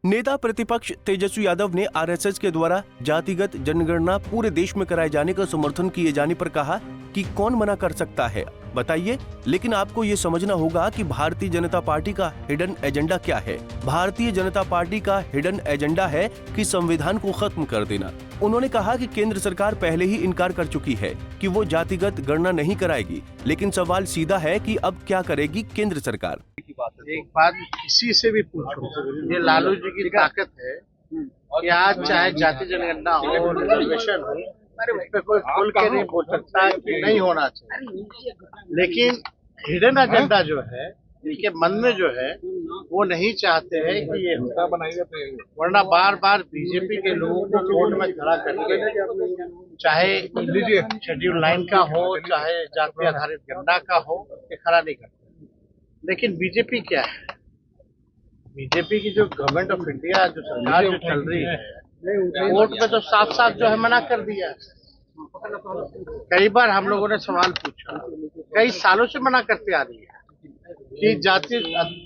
नेता प्रतिपक्ष तेजस्वी यादव ने आरएसएस के द्वारा जातिगत जनगणना पूरे देश में कराए जाने का समर्थन किए जाने पर कहा कि कौन मना कर सकता है, बताइए। लेकिन आपको ये समझना होगा कि भारतीय जनता पार्टी का हिडन एजेंडा क्या है। भारतीय जनता पार्टी का हिडन एजेंडा है कि संविधान को खत्म कर देना। उन्होंने कहा कि केंद्र सरकार पहले ही इनकार कर चुकी है कि वो जातिगत गणना नहीं कराएगी, लेकिन सवाल सीधा है कि अब क्या करेगी केंद्र सरकार। एक बात किसी से भी पूछो, ये लालू जी की ताकत है कि आज चाहे जाति जनगणना हो, रिजर्वेशन हो, इस पे कोई खुल के नहीं बोल सकता कि नहीं होना चाहिए। लेकिन हिडन एजेंडा जो है, इनके मन में जो है, वो नहीं चाहते हैं कि ये होता बनाइए। वरना बार बार बीजेपी के लोगों को कोर्ट में खड़ा करके, चाहे शेड्यूल 9 का हो, चाहे जाति आधारित गणना का हो, ये खड़ा नहीं करते। लेकिन बीजेपी क्या है? बीजेपी की जो गवर्नमेंट ऑफ इंडिया, जो सरकार जो चल रही है, कोर्ट में तो साफ साफ जो है मना कर दिया है। कई बार हम लोगों ने सवाल पूछा, कई सालों से मना करते आ रही है कि जाति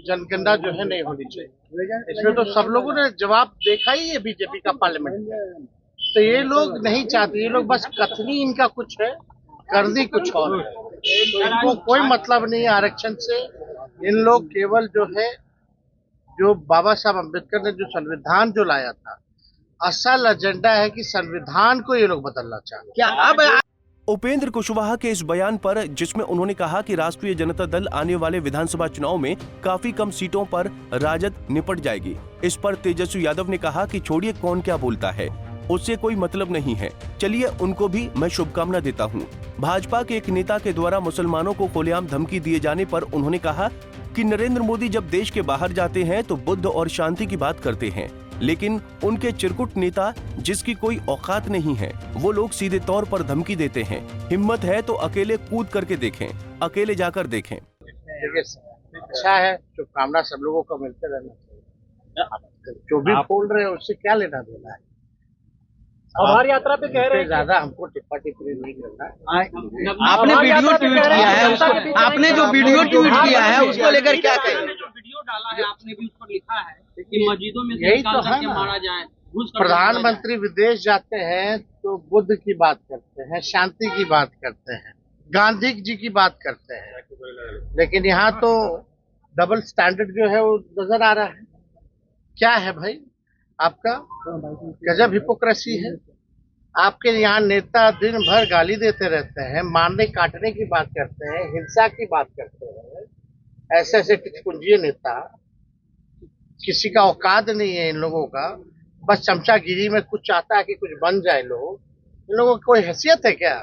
जनगणना जो है नहीं होनी चाहिए। इसमें तो सब लोगों ने जवाब देखा ही है बीजेपी का पार्लियामेंट में। तो ये लोग नहीं चाहते, ये लोग बस कथनी इनका कुछ है, करनी कुछ और है। तो इनको कोई मतलब नहीं है आरक्षण से। इन लोग केवल जो है, जो बाबा साहब अम्बेडकर ने जो संविधान जो लाया था, असल एजेंडा है कि संविधान को ये लोग बदलना चाहते। क्या अब उपेंद्र कुशवाहा के इस बयान पर, जिसमें उन्होंने कहा कि राष्ट्रीय जनता दल आने वाले विधानसभा चुनाव में काफी कम सीटों पर राजद निपट जाएगी, इस पर तेजस्वी यादव ने कहा कि छोड़िए कौन क्या बोलता है, उससे कोई मतलब नहीं है। चलिए उनको भी मैं शुभकामना देता हूँ। भाजपा के एक नेता के द्वारा मुसलमानों को खुलेआम धमकी दिए जाने पर उन्होंने कहा कि नरेंद्र मोदी जब देश के बाहर जाते हैं तो बुद्ध और शांति की बात करते हैं, लेकिन उनके चिरकुट नेता जिसकी कोई औकात नहीं है, वो लोग सीधे तौर पर धमकी देते हैं। हिम्मत है तो अकेले कूद करके देखें, अकेले जाकर देखें। अच्छा है, शुभकामना सब लोगों को मिलते रहना चाहिए। जो भी बोल रहे हैं उससे क्या लेना देना है। आभार यात्रा पे कह रहे हैं, ज्यादा हमको टिप्पा टिप्पणी नहीं करना। आपने वीडियो ट्वीट किया है उसको, आपने जो वीडियो ट्वीट किया है उसको लेकर क्या कहेंगे? जो वीडियो डाला है आपने भी उस पर लिखा है कि मस्जिदों में यही तो है, मारा जाए। प्रधानमंत्री विदेश जाते हैं तो बुद्ध की बात करते हैं, शांति की बात करते हैं, गांधी जी की बात करते हैं, लेकिन यहाँ तो डबल स्टैंडर्ड जो है वो नजर आ रहा है। क्या है भाई आपका? गजब हिपोक्रेसी है। आपके यहाँ नेता दिन भर गाली देते रहते हैं, मारने काटने की बात करते हैं, हिंसा की बात करते हैं। ऐसे ऐसे टिचकुंजिए नेता, किसी का औकात नहीं है इन लोगों का। बस चमचागिरी में कुछ चाहता है कि कुछ बन जाए लोग। इन लोगों की कोई हैसियत है क्या?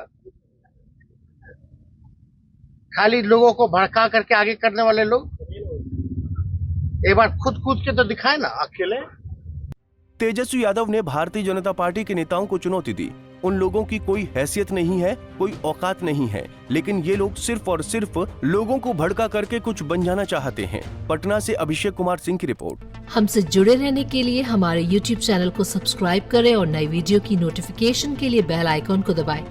खाली लोगों को भड़का करके आगे करने वाले लोग। एक बार खुद कूद के तो दिखाए ना अकेले। तेजस्वी यादव ने भारतीय जनता पार्टी के नेताओं को चुनौती दी। उन लोगों की कोई हैसियत नहीं है, कोई औकात नहीं है, लेकिन ये लोग सिर्फ और सिर्फ लोगों को भड़का करके कुछ बन जाना चाहते हैं। पटना से अभिषेक कुमार सिंह की रिपोर्ट। हमसे जुड़े रहने के लिए हमारे YouTube चैनल को सब्सक्राइब करें और नई वीडियो की नोटिफिकेशन के लिए बेल आइकॉन को दबाएं।